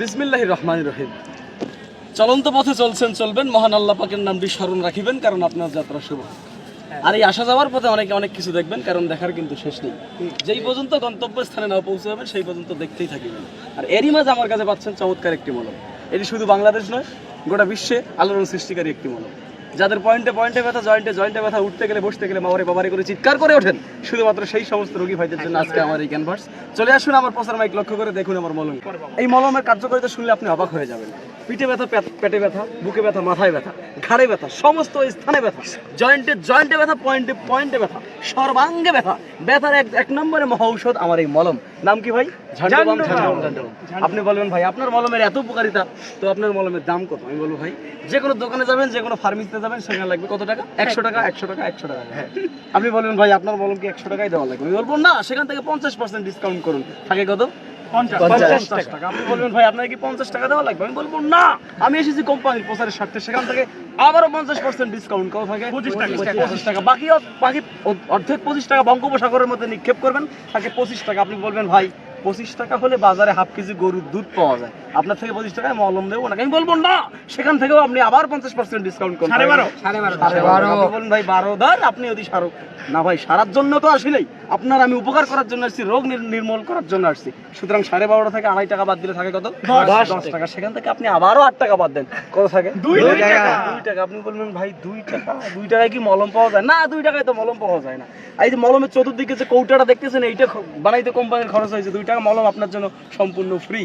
বিসমিল্লাহির রহমানির রহিম। চলন্ত পথে চলছেন, চলবেন, মহান আল্লাহ পাকের নামটি স্মরণ রাখিবেন, কারণ আপনার যাত্রা শুভ। আর এই আসা যাওয়ার পথে অনেক কিছু দেখবেন, কারণ দেখার কিন্তু শেষ নেই। যেই পর্যন্ত গন্তব্যস্থানে না পৌঁছাবেন সেই পর্যন্ত দেখতেই থাকিবেন। আর এরই মাঝে আমার কাছে পাচ্ছেন চমৎকার একটি মলম। এটি শুধু বাংলাদেশ নয়, গোটা বিশ্বে আলোড়ন সৃষ্টিকারী একটি মলম। যাদের পয়েন্টে ব্যথা, জয়েন্টে ব্যথা, উঠতে গেলে বসতে গেলে বাবারে করে চিৎকার করে ওঠেন, শুধুমাত্র সেই সমস্ত রোগী ভাইদের জন্য আজকে আমার এই ক্যানভাস। চলে আসুন আমার প্রচার মাইক লক্ষ্য করে দেখুন আমার মলম। এই মলমের কার্যকারিতা শুনলে আপনি অবাক হয়ে যাবেন। পিঠে ব্যথা, পেটে ব্যথা, বুকে ব্যথা, মাথায় ব্যথা, ঘাড়ে ব্যথা, সমস্ত স্থানে ব্যথা, জয়েন্টে ব্যথা, পয়েন্টে ব্যথা, সর্বাঙ্গে ব্যথা, ব্যথার এক নম্বরে মহা ঔষধ আমার এই মলম। নাম কি ভাই? ঝান্ডুবাম। আপনি বলবেন ভাই আপনার মলমের এত উপকারিতা, তো আপনার মলমের দাম কত? আমি বলবো ভাই যে কোনো দোকানে যাবেন, যে কোনো ফার্মেসিতে যাবেন, সেখানে লাগবে কত টাকা? 100 টাকা। হ্যাঁ, আপনি বলবেন ভাই আপনার মলম কি 100 টাকায় দেওয়া লাগবে? আমি বলবো না, সেখান থেকে 50% ডিসকাউন্ট করুন। থাকে কত? 50 টাকা। আপনি বলবেন ভাই আপনার কি 50 টাকা দেওয়া লাগবে? আমি বলবো না, আমি এসেছি কোম্পানির প্রচারের স্বার্থে, সেখান থেকে আবারও 50% ডিসকাউন্ট। কত থাকে? 25 টাকা। বাকি অর্ধেক 25 টাকা বঙ্গোপসাগরের মধ্যে নিক্ষেপ করবেন, থাকে 25 টাকা। আপনি বলবেন ভাই 25 টাকা হলে বাজারে হাফ কেজি গরুর দুধ পাওয়া যায়, আপনার থেকে 25 টাকায় মলম দেবো না। আমি বলবো না, সেখান থেকেও আপনি আবার 50% ডিসকাউন্ট করুন। 12.5 আপনি বলেন ভাই 12 আপনি যদি সারো না ভাই, সারার জন্য তো আসলেই আপনার আমি উপকার করার জন্য আসছি, রোগ নির্মূল করার জন্য আসছি। সুতরাং 12.5 থেকে 2.5 টাকা বাদ দিলে থাকে কত? 10 টাকা। সেখান থেকে আপনি আবারও 8 টাকা বাদ দেন, কত থাকে? 2 টাকা। আপনি বলবেন ভাই 2 টাকায় কি মলম পাওয়া যায়? না, 2 টাকায় তো মলম পাওয়া যায় না। এই যে মলমের চতুর্দিকে যে কৌটাটা দেখতেছেন, এইটা বানাইতে কোম্পানির খরচ হয়েছে 2 টাকা। মলম আপনার জন্য সম্পূর্ণ ফ্রি।